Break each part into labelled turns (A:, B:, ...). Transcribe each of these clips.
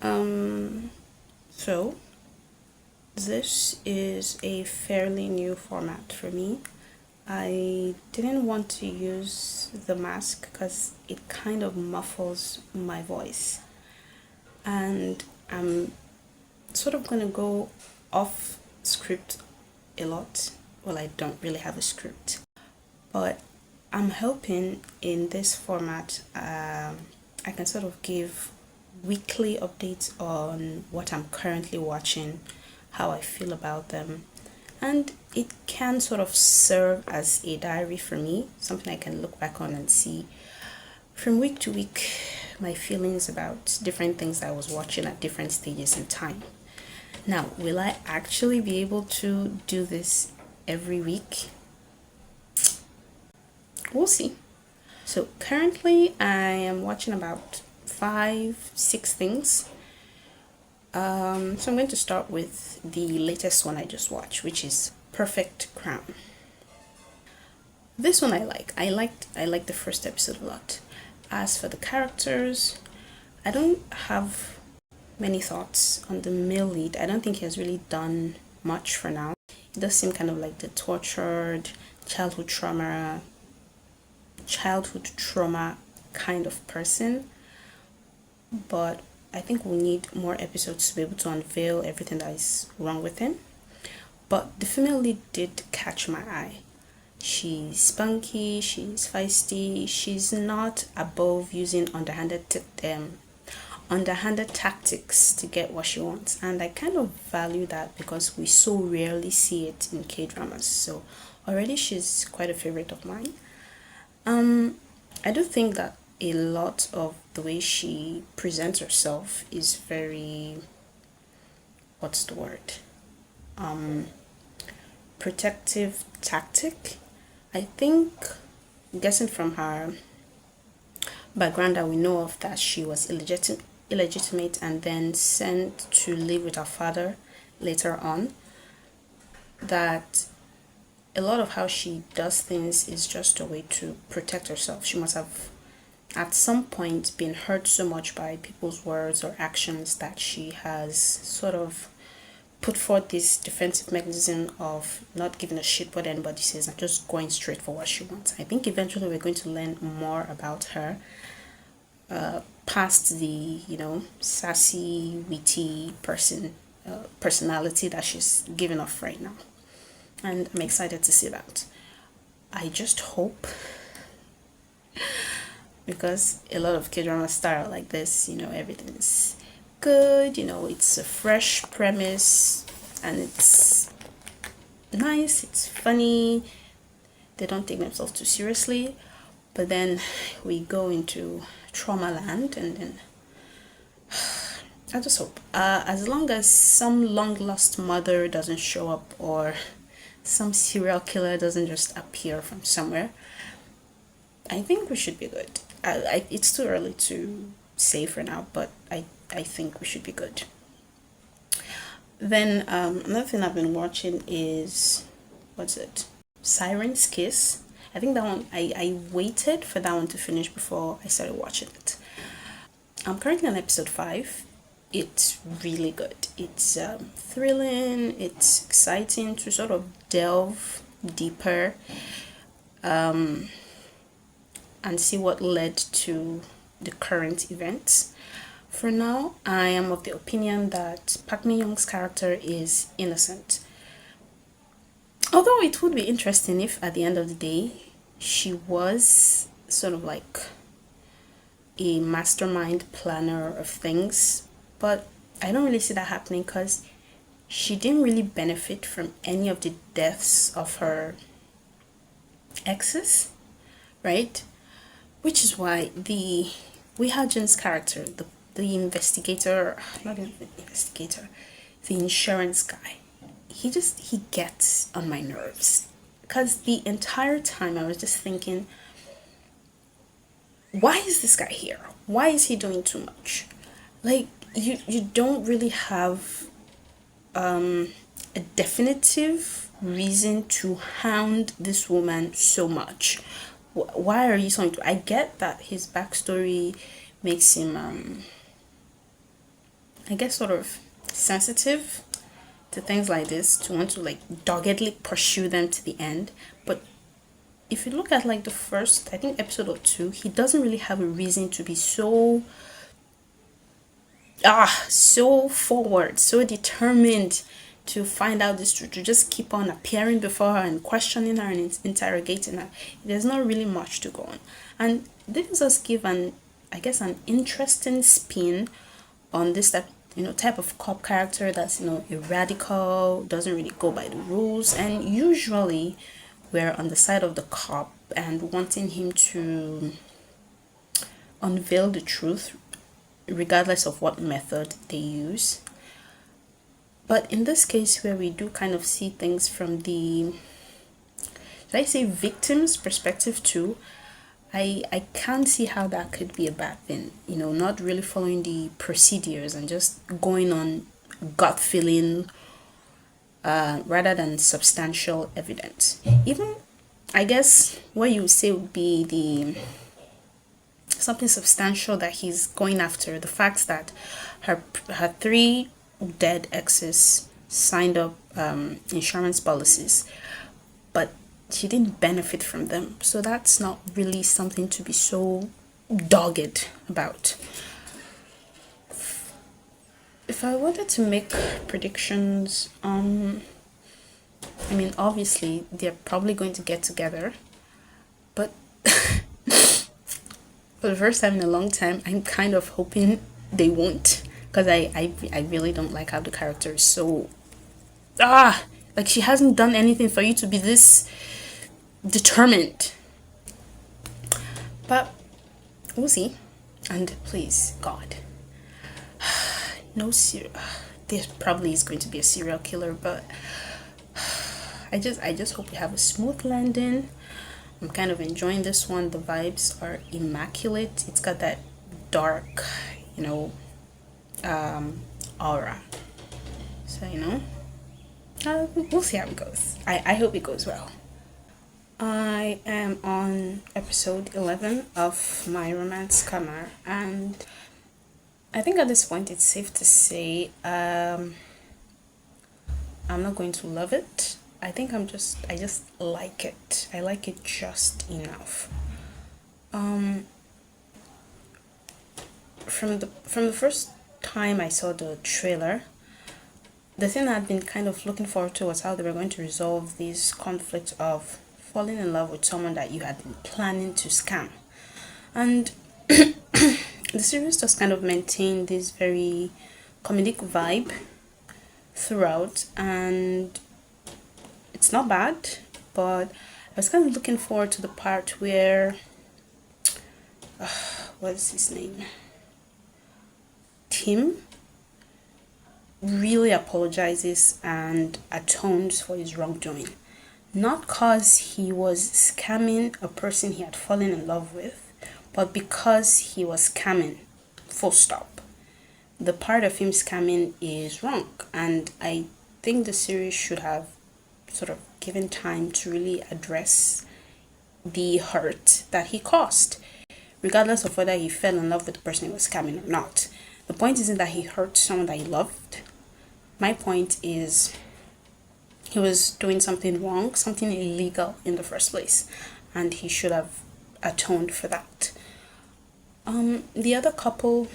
A: Um, so this is a fairly new format for me. I didn't want to use the mask because it kind of muffles my voice, and I'm sort of gonna go off script a lot. Well, I don't really have a script, but I'm hoping in this format I can sort of give weekly updates on what I'm currently watching, how I feel about them, and it can sort of serve as a diary for me, something I can look back on and see from week to week my feelings about different things I was watching at different stages in time. Now, will I actually be able to do this every week? We'll see. So currently I am watching about 5, 6 things. So I'm going to start with the latest one I just watched, which is Perfect Crown. This one I liked the first episode a lot. As for the characters, I don't have many thoughts on the male lead. I don't think he has really done much for now. He does seem kind of like the tortured childhood trauma childhood trauma kind of person, but I think we need more episodes to be able to unveil everything that is wrong with him. But the female lead did catch my eye. She's spunky, she's feisty, she's not above using underhanded tactics to get what she wants, and I kind of value that because we so rarely see it in K-dramas. So already she's quite a favorite of mine. I do think that a lot of the way she presents herself is very, what's the word? Um, Protective tactic. I think, guessing from her background that we know of, that she was illegitimate and then sent to live with her father later on, that a lot of how she does things is just a way to protect herself. She must have at some point been hurt so much by people's words or actions that she has sort of put forth this defensive mechanism of not giving a shit what anybody says and just going straight for what she wants. I think eventually we're going to learn more about her, past the sassy, witty personality that she's giving off right now, and I'm excited to see that. I just hope, because a lot of K-drama start like this, everything is good, it's a fresh premise and it's nice, it's funny, they don't take themselves too seriously, but then we go into trauma land, and then I just hope, as long as some long lost mother doesn't show up or some serial killer doesn't just appear from somewhere, I think we should be good. It's too early to say for now, but I think we should be good. Then another thing I've been watching is, what's it? Siren's Kiss. I think that one, I waited for that one to finish before I started watching it. I'm currently on episode 5. It's really good. It's thrilling, it's exciting to sort of delve deeper and see what led to the current events. For now, I am of the opinion that Park Min Young's character is innocent. Although it would be interesting if at the end of the day she was sort of like a mastermind planner of things, but I don't really see that happening because she didn't really benefit from any of the deaths of her exes, right? Which is why the Wee Ha Jun's character, the investigator, not even investigator, the insurance guy, he gets on my nerves, because the entire time I was just thinking, why is this guy here? Why is he doing too much? Like, you don't really have a definitive reason to hound this woman so much. Why are you so into? I get that his backstory makes him I guess, sort of sensitive to things like this, to want to like doggedly pursue them to the end. But if you look at like the first, I think, episode or two, he doesn't really have a reason to be so forward, so determined to find out this truth, to just keep on appearing before her and questioning her and interrogating her. There's not really much to go on. And this does give an, I guess, an interesting spin on this type of cop character that's, a radical, doesn't really go by the rules, and usually we're on the side of the cop and wanting him to unveil the truth regardless of what method they use. But in this case, where we do kind of see things from the, should I say, victim's perspective too, I can't see how that could be a bad thing. Not really following the procedures and just going on gut feeling rather than substantial evidence. Even, I guess, what you would say would be the something substantial that he's going after, the fact that her three dead exes signed up insurance policies, but she didn't benefit from them. So that's not really something to be so dogged about. If I wanted to make predictions, obviously they're probably going to get together, but for the first time in a long time, I'm kind of hoping they won't, because I really don't like how the character is so like she hasn't done anything for you to be this determined. But we'll see. And please, God, no serial. There probably is going to be a serial killer, but I just hope we have a smooth landing. I'm kind of enjoying this one. The vibes are immaculate. It's got that dark, aura. So, we'll see how it goes. I hope it goes well. I am on episode 11 of my romance corner, and I think at this point it's safe to say I'm not going to love it. I think I just like it. I like it just enough. From the first time I saw the trailer, the thing I'd been kind of looking forward to was how they were going to resolve this conflict of falling in love with someone that you had been planning to scam. And the series just kind of maintained this very comedic vibe throughout, and it's not bad, but I was kind of looking forward to the part where what's his name? Tim really apologizes and atones for his wrongdoing. Not because he was scamming a person he had fallen in love with, but because he was scamming, full stop. The part of him scamming is wrong, and I think the series should have sort of given time to really address the hurt that he caused, regardless of whether he fell in love with the person he was scamming or not. The point isn't that he hurt someone that he loved. My point is he was doing something wrong, something illegal in the first place, and he should have atoned for that. The other couple,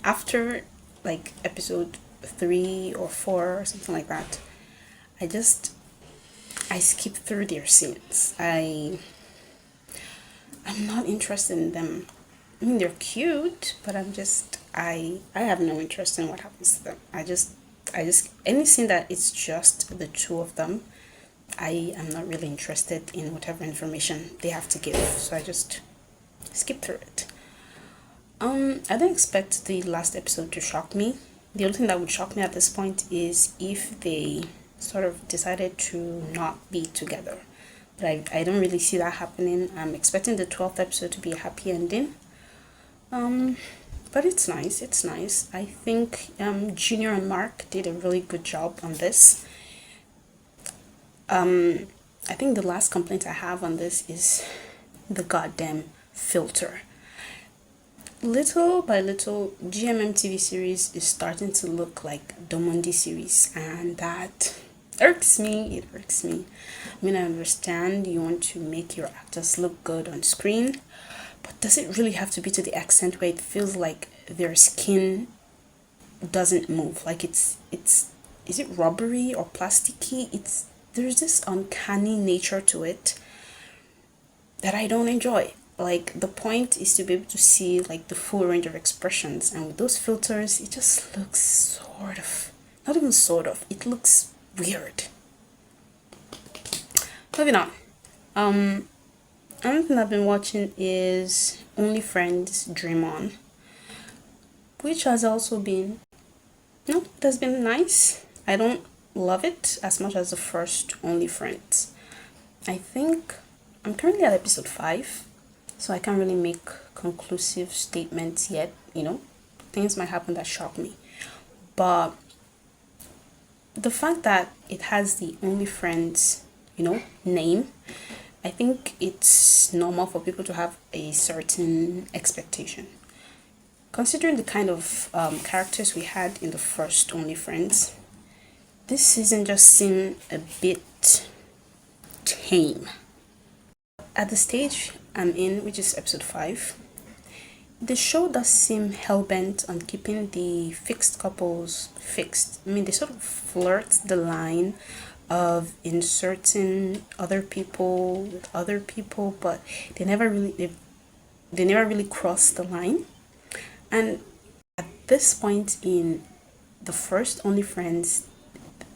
A: after like episode 3 or 4 or something like that, I skipped through their scenes. I'm not interested in them. They're cute, but I have no interest in what happens to them. I just any scene that it's just the two of them, I am not really interested in whatever information they have to give. So I just skip through it. I didn't expect the last episode to shock me. The only thing that would shock me at this point is if they sort of decided to not be together. But I don't really see that happening. I'm expecting the 12th episode to be a happy ending. But it's nice. I think Junior and Mark did a really good job on this. I think the last complaint I have on this is the goddamn filter. Little by little, GMM TV series is starting to look like Domondi series, and that irks me. It irks me. I mean, I understand you want to make your actors look good on screen, but does it really have to be to the extent where it feels like their skin doesn't move? Like it's is it rubbery or plasticky? It's There's this uncanny nature to it that I don't enjoy. Like, the point is to be able to see like the full range of expressions, and with those filters it just looks sort of, not even sort of, it looks weird. Moving on. Another thing I've been watching is Only Friends Dream On, which has also been, no, it has been nice. I don't love it as much as the first Only Friends. I think I'm currently at episode 5, so I can't really make conclusive statements yet. Things might happen that shock me. But the fact that it has the Only Friends, name, I think it's normal for people to have a certain expectation. Considering the kind of characters we had in the first Only Friends, this season just seemed a bit tame. At the stage I'm in, which is episode 5, the show does seem hell-bent on keeping the fixed couples fixed. I mean, they sort of flirt the line of inserting other people with other people, but they never really cross the line. And at this point in the first Only Friends,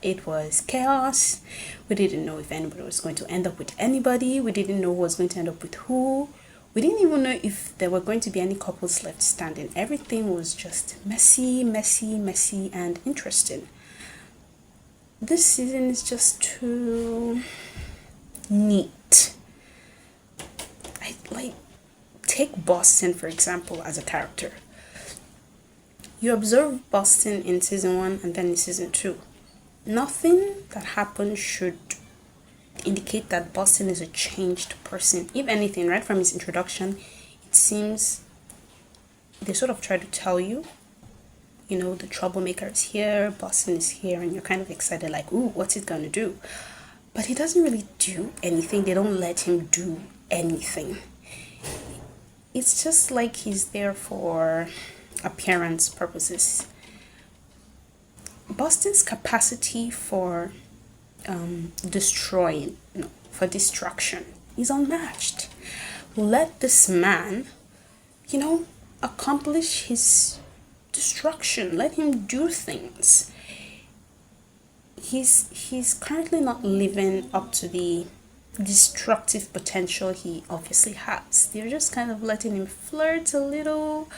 A: it was chaos. We didn't know if anybody was going to end up with anybody. We didn't know who was going to end up with who. We didn't even know if there were going to be any couples left standing. Everything was just messy, and interesting. This season is just too neat. Take Boston, for example, as a character. You observe Boston in season 1 and then in season 2. Nothing that happens should indicate that Boston is a changed person. If anything, right from his introduction, it seems they sort of try to tell you, the troublemaker is here, Boston is here, and you're kind of excited, like, ooh, what's it gonna do? But he doesn't really do anything. They don't let him do anything. It's just like he's there for appearance purposes. Boston's capacity for destroying, for destruction, is unmatched. Let this man, accomplish his destruction. Let him do things. He's currently not living up to the destructive potential he obviously has. They're just kind of letting him flirt a little.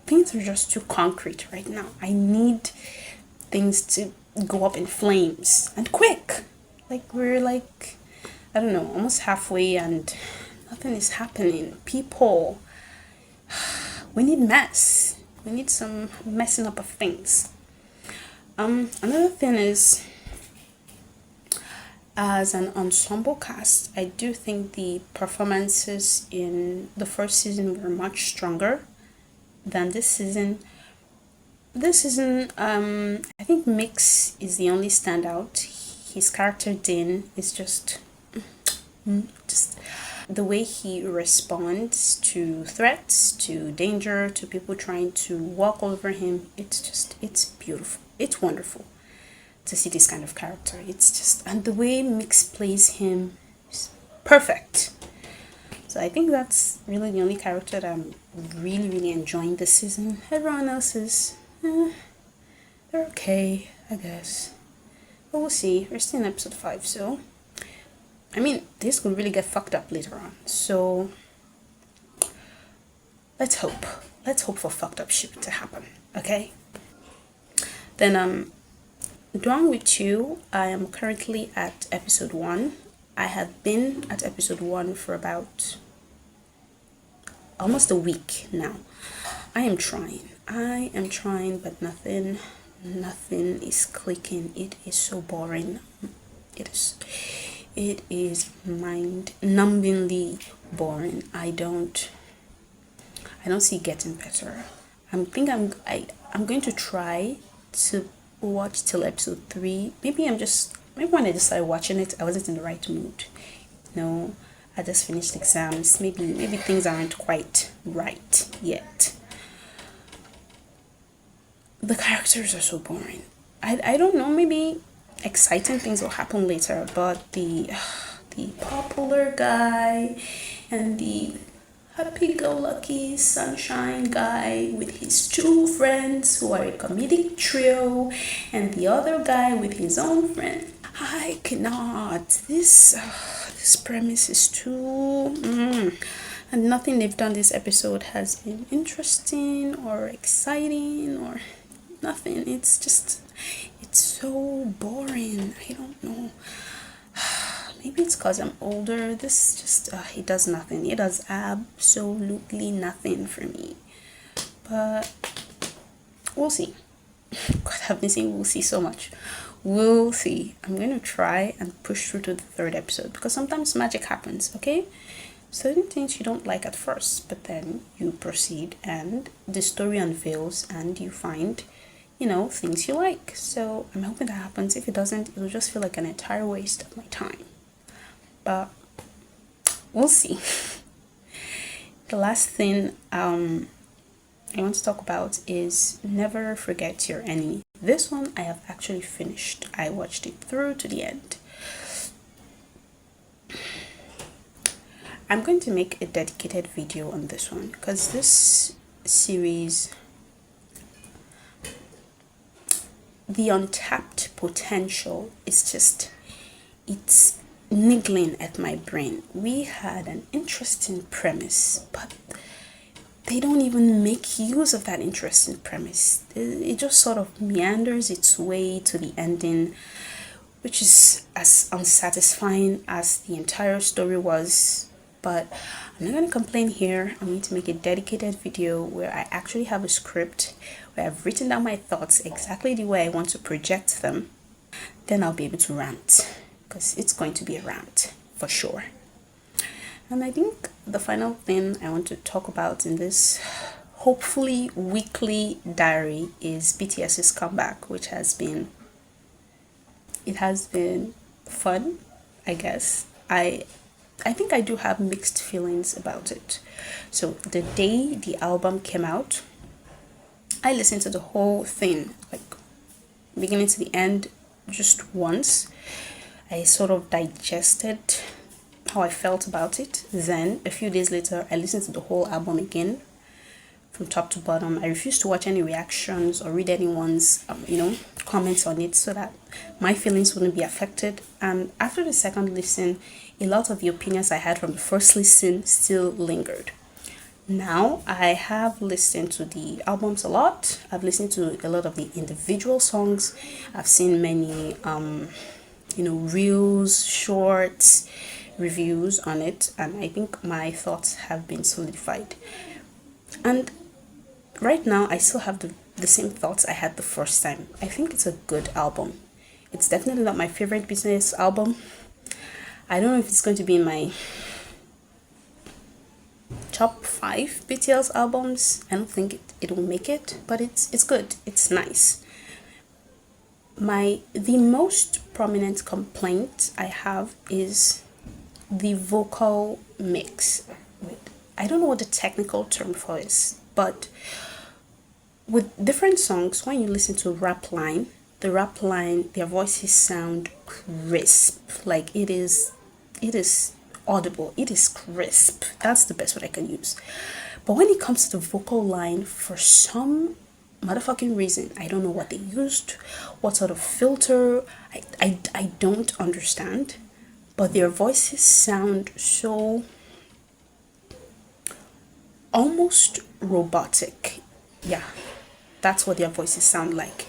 A: Things are just too concrete right now. I need things to go up in flames, and quick. We're I don't know, almost halfway and nothing is happening. People, we need mess. We need some messing up of things. Another thing is, as an ensemble cast, I do think the performances in the first season were much stronger than this season. This season, I think Mix is the only standout. His character Din is just the way he responds to threats, to danger, to people trying to walk over him. It's beautiful. It's wonderful to see this kind of character. And the way Mix plays him is perfect. So I think that's really the only character that I'm really enjoying this season. Everyone else is, they're okay, I guess. But we'll see. We're still in episode 5, so I mean, this could really get fucked up later on. So let's hope. Let's hope for fucked up shit to happen. Okay. Then Dwang with you. I am currently at episode 1. I have been at episode 1 for about almost a week now. I am trying, but nothing is clicking. It is so boring. It is mind-numbingly boring. I don't I don't see it getting better. I'm going to try to watch till episode 3. Maybe when I decided watching it, I wasn't in the right mood. No, I just finished exams. Maybe things aren't quite right yet. The characters are so boring. I don't know, maybe exciting things will happen later, but the popular guy and the happy-go-lucky sunshine guy with his 2 friends who are a comedic trio, and the other guy with his own friend. I cannot. This premise is too. And nothing they've done this episode has been interesting or exciting or nothing. It's so boring. I don't know. Maybe it's because I'm older. This just, it does nothing. It does absolutely nothing for me. But we'll see. God, I've been saying we'll see so much. We'll see. I'm going to try and push through to the 3rd episode because sometimes magic happens, okay? Certain things you don't like at first, but then you proceed and the story unveils and you find, things you like. So I'm hoping that happens. If it doesn't, it'll just feel like an entire waste of my time. But we'll see. The last thing I want to talk about is Never Forget Your Enemy. This one I have actually finished. I watched it through to the end. I'm going to make a dedicated video on this one because this series, the untapped potential is just, it's niggling at my brain. We had an interesting premise, but they don't even make use of that interesting premise. It just sort of meanders its way to the ending, which is as unsatisfying as the entire story was. But I'm not going to complain here. I'm going to make a dedicated video where I actually have a script, where I've written down my thoughts exactly the way I want to project them. Then I'll be able to rant, because it's going to be a rant for sure. And I think the final thing I want to talk about in this hopefully weekly diary is BTS's comeback, which has been fun, I guess. I think I do have mixed feelings about it. So the day the album came out, I listened to the whole thing, like beginning to the end, just once. I sort of digested how I felt about it. Then a few days later, I listened to the whole album again from top to bottom. I refused to watch any reactions or read anyone's comments on it so that my feelings wouldn't be affected. And after the second listen, a lot of the opinions I had from the first listen still lingered. Now I have listened to the albums a lot. I've listened to a lot of the individual songs. I've seen many reels, shorts, reviews on it, and I think my thoughts have been solidified. And right now I still have the same thoughts I had the first time. I think it's a good album. It's definitely not my favorite business album. I don't know if it's going to be in my top 5 BTS albums. I don't think it will make it, but it's good. It's nice. The most prominent complaint I have is the vocal mix. I don't know what the technical term for is, but with different songs, when you listen to the rap line, their voices sound crisp. Like it is audible. It is crisp. That's the best word I can use. But when it comes to the vocal line, for some motherfucking reason, I don't know what they used, what sort of filter, I don't understand, but their voices sound so almost robotic. Yeah, that's what their voices sound like.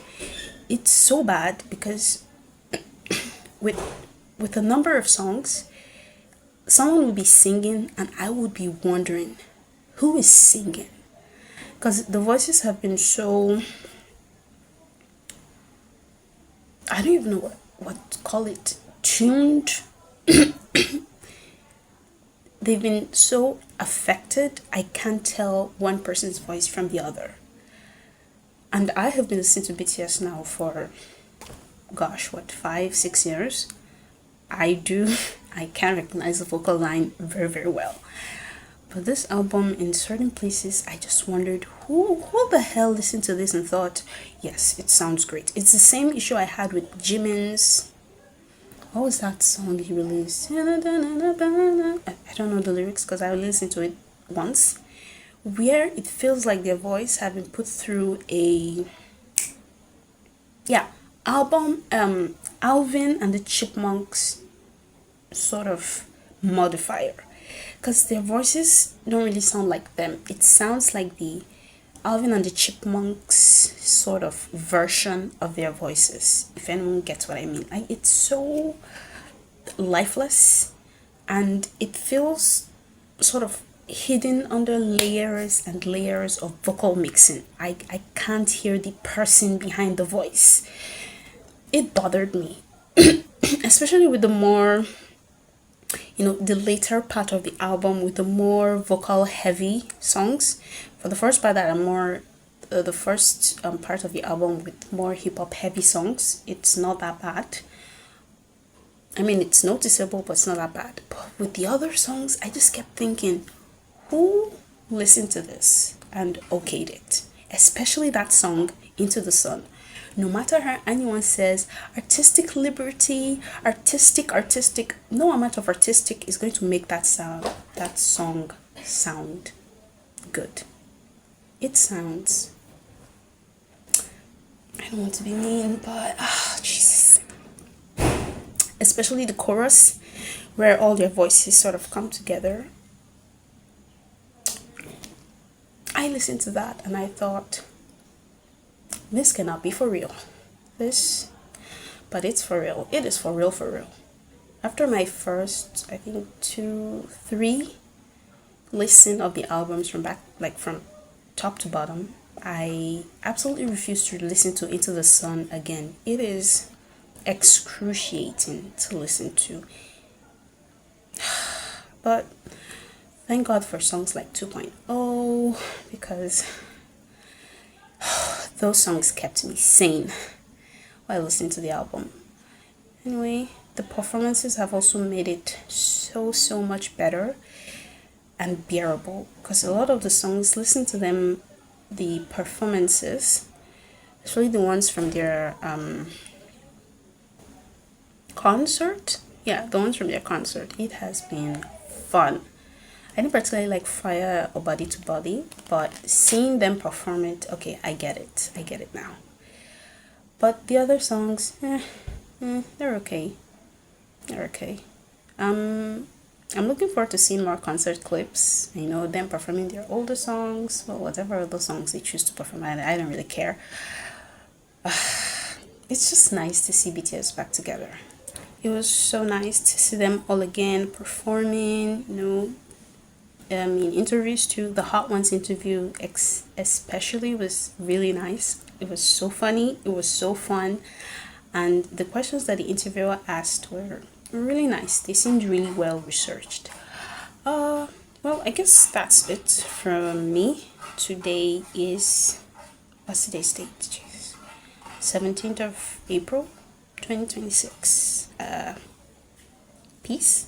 A: It's so bad because with a number of songs, someone would be singing and I would be wondering who is singing, because the voices have been so, I don't even know what to call it, tuned. they've been so affected, I can't tell one person's voice from the other. And I have been listening to BTS now for, gosh, what, 5, 6 years? I do, I can recognize the vocal line very, very well. But this album, in certain places, I just wondered who the hell listened to this and thought, yes, it sounds great. It's the same issue I had with Jimin's. What was that song he released? I don't know the lyrics because I listened to it once. Where it feels like their voice have been put through a album, Alvin and the Chipmunks sort of modifier, because their voices don't really sound like them. It sounds like the Alvin and the Chipmunks sort of version of their voices, if anyone gets what I mean. Like, it's so lifeless and it feels sort of hidden under layers and layers of vocal mixing. I can't hear the person behind the voice. It bothered me, especially with the more, the later part of the album with the more vocal heavy songs. For the first part that are more, the first part of the album with more hip hop heavy songs, it's not that bad. I mean, it's noticeable, but it's not that bad. But with the other songs, I just kept thinking, who listened to this and okayed it? Especially that song, Into the Sun. No matter how anyone says artistic liberty, artistic, no amount of artistic is going to make that song sound good. It sounds, I don't want to be mean, but Jesus. Especially the chorus, where all their voices sort of come together. I listened to that and I thought, this cannot be for real. But it's for real. It is for real, for real. After my first, I think 2-3 listen of the albums from top to bottom, I absolutely refuse to listen to Into the Sun again. It is excruciating to listen to. But thank God for songs like 2.0, because those songs kept me sane while listening to the album. Anyway, the performances have also made it so much better and bearable, because a lot of the songs, listen to them, the performances, especially the ones from their concert, the ones from their concert, it has been fun. I didn't particularly like Fire or Body to Body, but seeing them perform it, okay, I get it now. But the other songs, they're okay. I'm looking forward to seeing more concert clips, them performing their older songs, well, whatever other songs they choose to perform, I don't really care. It's just nice to see BTS back together. It was so nice to see them all again performing, in interviews too. The Hot Ones interview especially was really nice. It was so funny, it was so fun, and the questions that the interviewer asked were really nice. They seemed really well researched. Well, I guess that's it from me. Today is, what's today's date? Jeez. 17th of April 2026. Peace.